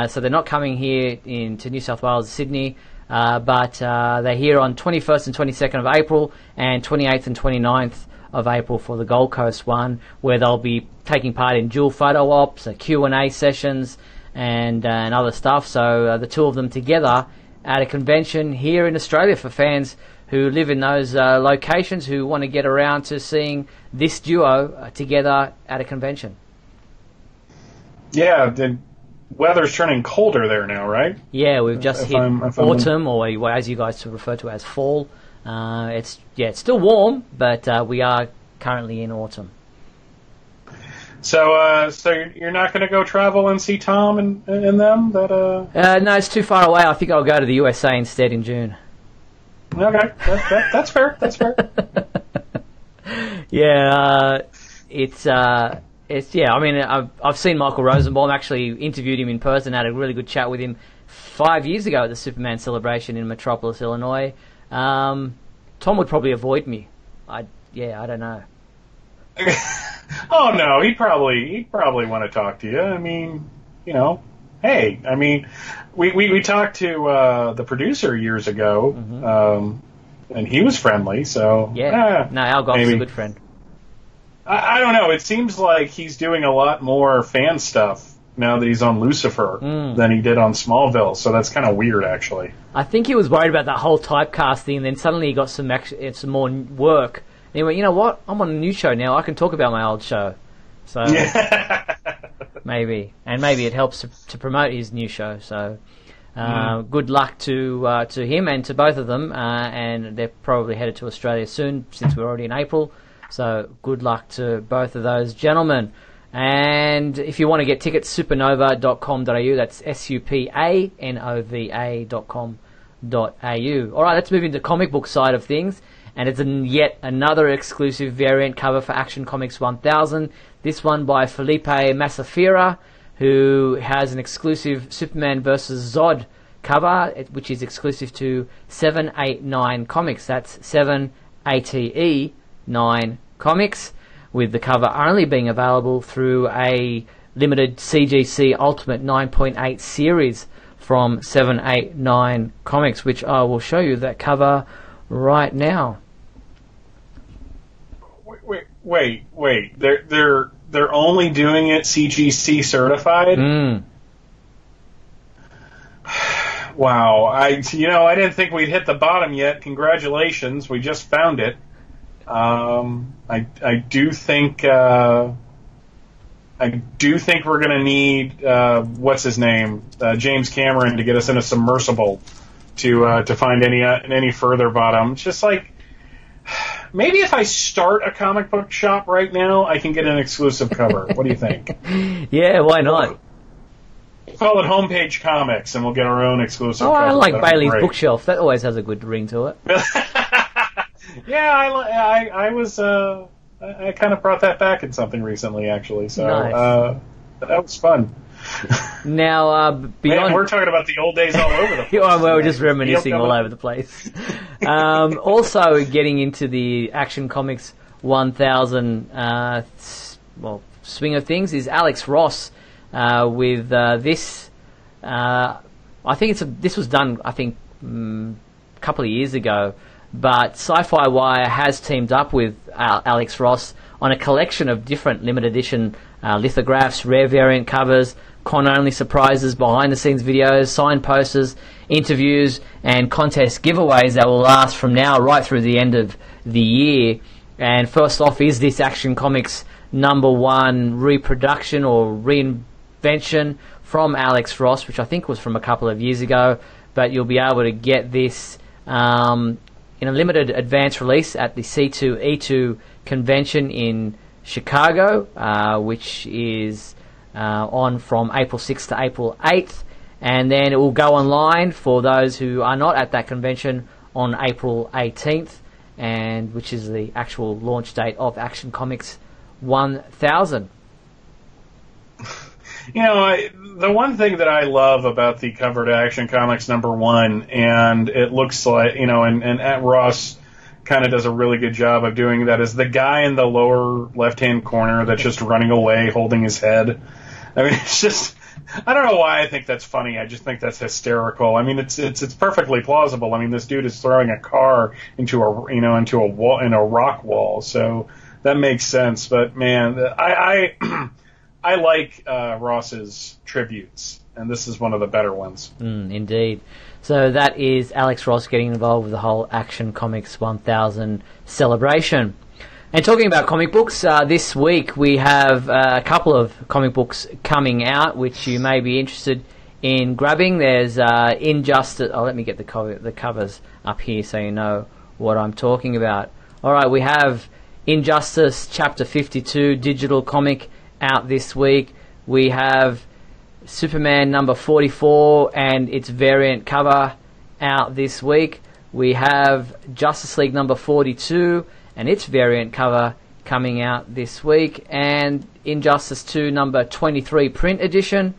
So they're not coming here into New South Wales, Sydney, but they're here on 21st and 22nd of April and 28th and 29th of April for the Gold Coast one, where they'll be taking part in dual photo ops, Q&A sessions, and other stuff. So the two of them together at a convention here in Australia for fans who live in those locations who want to get around to seeing this duo together at a convention. Yeah, the weather's turning colder there now, right? Yeah, we've just hit autumn, or as you guys refer to as fall. It's still warm, but we are currently in autumn. So you're not going to go travel and see Tom and them? No, it's too far away. I think I'll go to the USA instead in June. Okay, that's fair. That's fair. Yeah, it's. I mean, I've seen Michael Rosenbaum. Actually, interviewed him in person. Had a really good chat with him 5 years ago at the Superman celebration in Metropolis, Illinois. Tom would probably avoid me. I don't know. Oh no, he'd probably want to talk to you. I mean, hey, I mean, we talked to the producer years ago, and he was friendly. So Al Goff's a good friend. I don't know. It seems like he's doing a lot more fan stuff now that he's on Lucifer than he did on Smallville. So that's kind of weird, actually. I think he was worried about that whole typecast thing, and then suddenly he got some more work. And he went, you know what? I'm on a new show now. I can talk about my old show. So maybe it helps to promote his new show. So good luck to him and to both of them. And they're probably headed to Australia soon, since we're already in April. So good luck to both of those gentlemen. And if you want to get tickets, supernova.com.au. That's SUPANOVA.com.au. All right, let's move into the comic book side of things. And it's yet another exclusive variant cover for Action Comics 1000. This one by Felipe Masafira, who has an exclusive Superman vs. Zod cover, which is exclusive to 789 Comics. That's 7ATE 9 Comics, with the cover only being available through a limited CGC Ultimate 9.8 series from 789 Comics, which I will show you that cover right now. Wait. They're only doing it CGC certified? Wow. I didn't think we'd hit the bottom yet. Congratulations. We just found it. I do think we're going to need what's his name, James Cameron, to get us in a submersible to find any further bottom. It's just like, maybe if I start a comic book shop right now, I can get an exclusive cover. What do you think? Yeah, why not? Call it Homepage Comics, and we'll get our own exclusive cover. I like Bailey's Bookshelf. That always has a good ring to it. Yeah, I was I kind of brought that back in something recently, actually. So nice. That was fun. Now, beyond... Man, we're talking about the old days all over the place. We're just reminiscing all over the place. Also, getting into the Action Comics 1000 swing of things is Alex Ross with this. I think this was done, a couple of years ago. But Sci-Fi Wire has teamed up with Alex Ross on a collection of different limited edition lithographs, rare variant covers, con-only surprises, behind-the-scenes videos, signed posters, interviews, and contest giveaways that will last from now right through the end of the year. And first off is this Action Comics #1 reproduction or reinvention from Alex Ross, which I think was from a couple of years ago. But you'll be able to get this in a limited advance release at the C2E2 convention in Chicago, which is on from April 6th to April 8th, and then it will go online for those who are not at that convention on April 18th, and which is the actual launch date of Action Comics 1000. The one thing that I love about the cover to Action Comics #1, and it looks like, and at Ross kind of does a really good job of doing that, is the guy in the lower left-hand corner that's just running away, holding his head. I mean, it's just, I don't know why I think that's funny. I just think that's hysterical. I mean, it's perfectly plausible. I mean, this dude is throwing a car into a wall, in a rock wall, so that makes sense. But man, I like Ross's tributes, and this is one of the better ones. Indeed. So that is Alex Ross getting involved with the whole Action Comics 1000 celebration. And talking about comic books, this week we have a couple of comic books coming out, which you may be interested in grabbing. There's Injustice. Oh, let me get the covers up here so you know what I'm talking about. All right, we have Injustice Chapter 52 digital comic out this week. We have Superman number 44 and its variant cover out this week. We have Justice League number 42 and its variant cover coming out this week, and Injustice 2 number 23 print edition,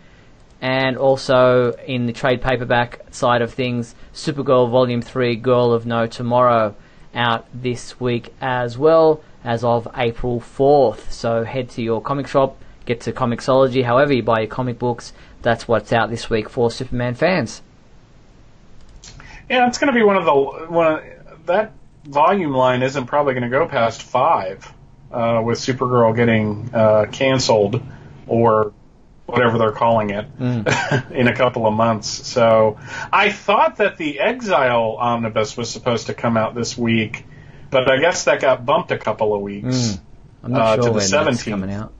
and also in the trade paperback side of things, Supergirl Volume 3 Girl of No Tomorrow out this week as well, as of April 4th. So head to your comic shop, get to Comixology, however you buy your comic books. That's what's out this week for Superman fans. Yeah, it's going to be that volume line isn't probably going to go past 5, with Supergirl getting canceled, or whatever they're calling it, in a couple of months. So I thought that the Exile Omnibus was supposed to come out this week, but I guess that got bumped a couple of weeks. I'm not sure to the when 17th. That's coming out.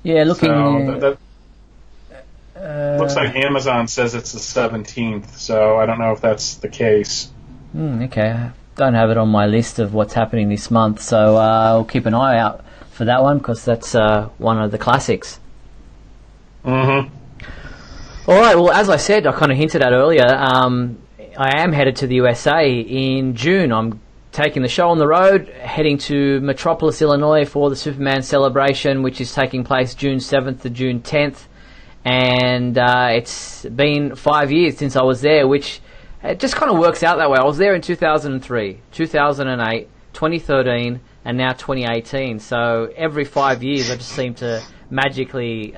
Yeah, looking... So looks like Amazon says it's the 17th, so I don't know if that's the case. Okay, I don't have it on my list of what's happening this month, so I'll keep an eye out for that one, because that's one of the classics. Mm-hmm. All right, well, as I said, I kind of hinted at earlier, I am headed to the USA in June. I'm taking the show on the road, heading to Metropolis, Illinois for the Superman celebration, which is taking place June 7th to June 10th. And it's been 5 years since I was there, which it just kind of works out that way. I was there in 2003, 2008, 2013, and now 2018. So every 5 years I just seem to magically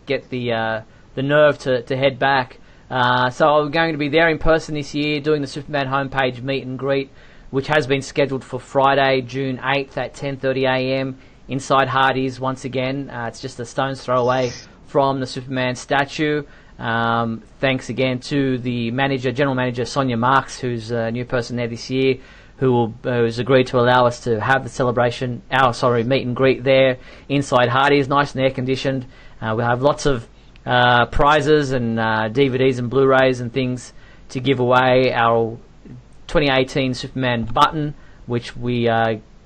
get the nerve to head back. So I'm going to be there in person this year doing the Superman homepage meet and greet, which has been scheduled for Friday, June 8th at 10:30 a.m. inside Hardee's once again. It's just a stone's throw away from the Superman statue. Thanks again to the general manager Sonia Marks, who's a new person there this year, who's agreed to allow us to have the meet and greet there inside Hardee's, nice and air conditioned. We'll have lots of prizes and DVDs and Blu-rays and things to give away. Our 2018 Superman button, which we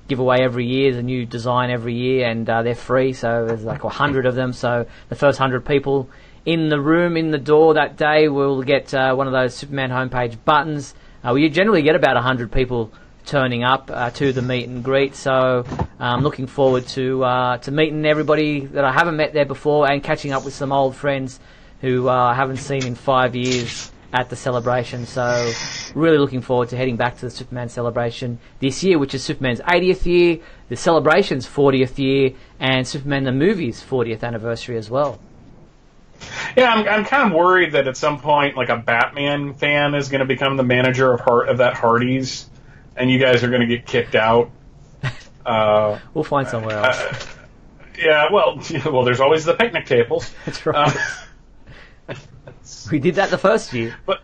give away every year. There's a new design every year, and they're free, so there's like 100 of them. So the first 100 people in the room, in the door that day, will get one of those Superman homepage buttons. We generally get about 100 people turning up to the meet and greet, so I'm looking forward to meeting everybody that I haven't met there before, and catching up with some old friends who I haven't seen in 5 years at the celebration. So really looking forward to heading back to the Superman celebration this year, which is Superman's 80th year, the celebration's 40th year, and Superman the movie's 40th anniversary as well. Yeah, I'm kind of worried that at some point, like, a Batman fan is going to become the manager of that Hardee's, and you guys are going to get kicked out. We'll find somewhere else. Yeah, well, there's always the picnic tables. That's right. We did that the first year. But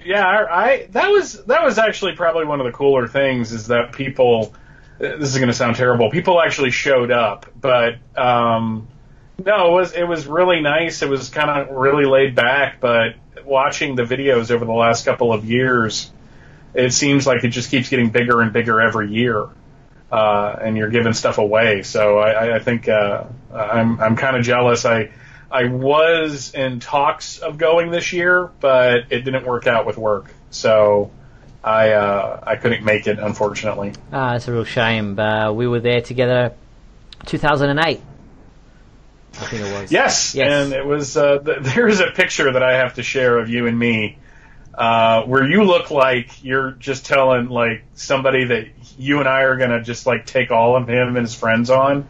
yeah, that was actually probably one of the cooler things, is that people. This is going to sound terrible. People actually showed up, but no, it was really nice. It was kind of really laid back. But watching the videos over the last couple of years, it seems like it just keeps getting bigger and bigger every year, and you're giving stuff away. So I think I'm kind of jealous. I was in talks of going this year, but it didn't work out with work, so I couldn't make it, unfortunately. It's a real shame. We were there together 2008. I think it was. Yes. And it was. There's a picture that I have to share of you and me, where you look like you're just telling like somebody that you and I are gonna just like take all of him and his friends on,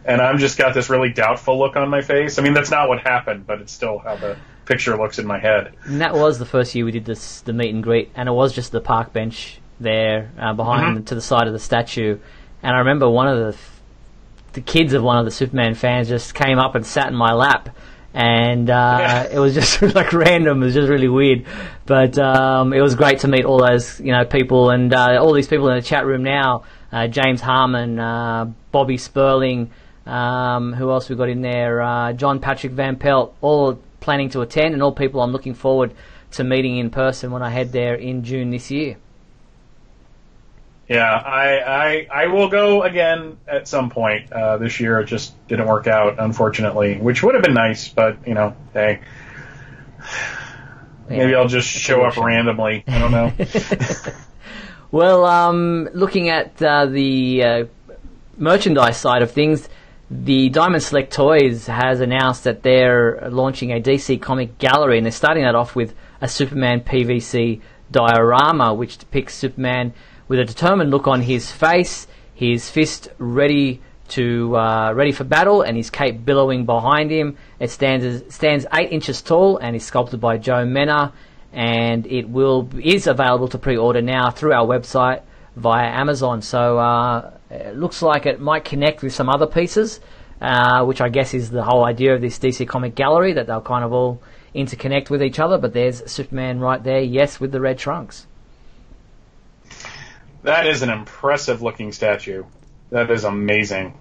and I'm just got this really doubtful look on my face. I mean, that's not what happened, but it's still how the picture looks in my head. And that was the first year we did the meet and greet, and it was just the park bench there behind to the side of the statue. And I remember one of the kids of one of the Superman fans just came up and sat in my lap, and it was just like random. It was just really weird, but it was great to meet all those people, and all these people in the chat room now. James Harmon, Bobby Sperling, who else we got in there? John Patrick Van Pelt, all planning to attend, and all people I'm looking forward to meeting in person when I head there in June this year. Yeah, I will go again at some point this year. It just didn't work out, unfortunately, which would have been nice, but, hey. Maybe I'll just show up randomly. I don't know. Well, looking at the merchandise side of things, the Diamond Select Toys has announced that they're launching a DC comic gallery, and they're starting that off with a Superman PVC diorama, which depicts Superman with a determined look on his face, his fist ready for battle, and his cape billowing behind him. It stands 8 inches tall and is sculpted by Joe Menna, and it is available to pre-order now through our website via Amazon. So it looks like it might connect with some other pieces, which I guess is the whole idea of this DC comic gallery, that they'll kind of all interconnect with each other. But there's Superman right there, yes, with the red trunks. That is an impressive-looking statue. That is amazing.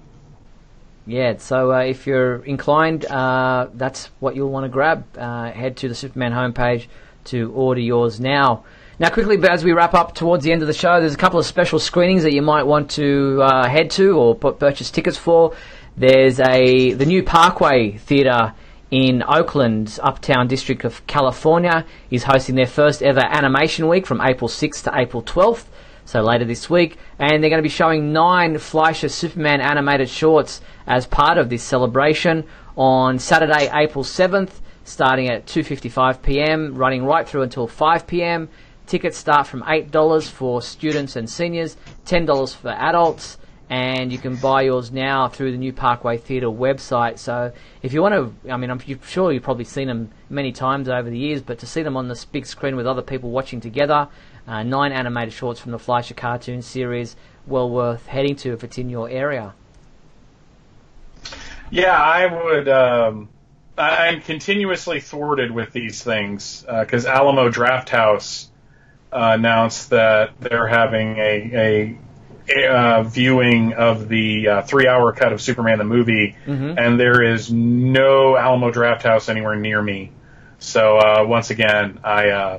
Yeah, so if you're inclined, that's what you'll want to grab. Head to the Superman homepage to order yours now. Now, quickly, as we wrap up towards the end of the show, there's a couple of special screenings that you might want to head to or purchase tickets for. There's the new Parkway Theatre in Oakland's Uptown District of California is hosting their first ever animation week from April 6th to April 12th. So later this week, and they're going to be showing 9 Fleischer Superman animated shorts as part of this celebration on Saturday, April 7th, starting at 2:55 p.m., running right through until 5 p.m. Tickets start from $8 for students and seniors, $10 for adults, and you can buy yours now through the New Parkway Theatre website. So if you want to, I'm sure you've probably seen them many times over the years, but to see them on this big screen with other people watching together, 9 animated shorts from the Fleischer cartoon series, well worth heading to if it's in your area. Yeah, I would. I'm continuously thwarted with these things because Alamo Drafthouse announced that they're having a viewing of the 3-hour cut of Superman the movie, and there is no Alamo Drafthouse anywhere near me. So once again, I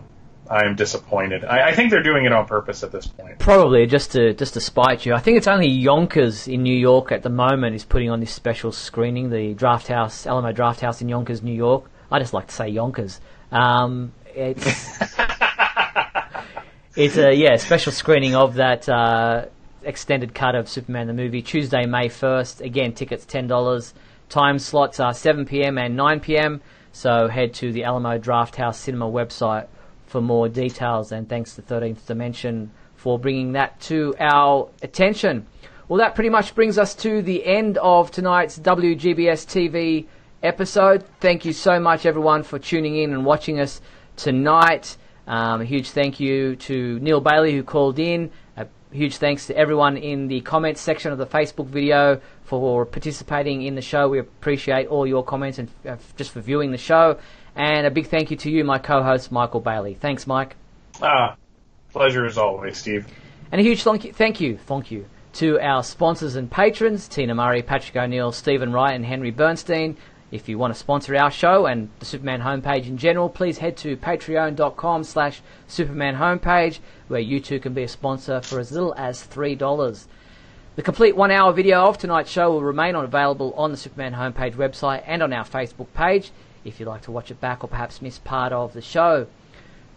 am disappointed. I think they're doing it on purpose at this point. Probably just to spite you. I think it's only Yonkers in New York at the moment is putting on this special screening. The Alamo Drafthouse in Yonkers, New York. I just like to say Yonkers. It's a special screening of that extended cut of Superman the movie, Tuesday, May 1st. Again, tickets $10. Time slots are 7 p.m. and 9 p.m. So head to the Alamo Drafthouse Cinema website for more details, and thanks to 13th Dimension for bringing that to our attention. Well, that pretty much brings us to the end of tonight's WGBS TV episode. Thank you so much, everyone, for tuning in and watching us tonight. A huge thank you to Neil Bailey, who called in. A huge thanks to everyone in the comments section of the Facebook video for participating in the show. We appreciate all your comments and just for viewing the show. And a big thank you to you, my co-host, Michael Bailey. Thanks, Mike. Pleasure as always, Steve. And a huge thank you to our sponsors and patrons, Tina Murray, Patrick O'Neill, Stephen Wright, and Henry Bernstein. If you want to sponsor our show and the Superman homepage in general, please head to patreon.com/Superman homepage, where you too can be a sponsor for as little as $3. The complete 1-hour video of tonight's show will remain available on the Superman homepage website and on our Facebook page, if you'd like to watch it back or perhaps miss part of the show.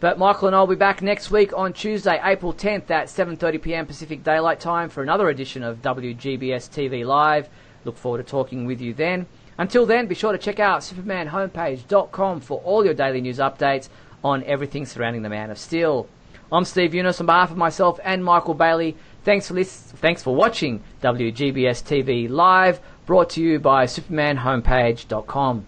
But Michael and I will be back next week on Tuesday, April 10th at 7:30 p.m. Pacific Daylight Time for another edition of WGBS TV Live. Look forward to talking with you then. Until then, be sure to check out supermanhomepage.com for all your daily news updates on everything surrounding the Man of Steel. I'm Steve Yunus on behalf of myself and Michael Bailey. Thanks for watching WGBS TV Live, brought to you by supermanhomepage.com.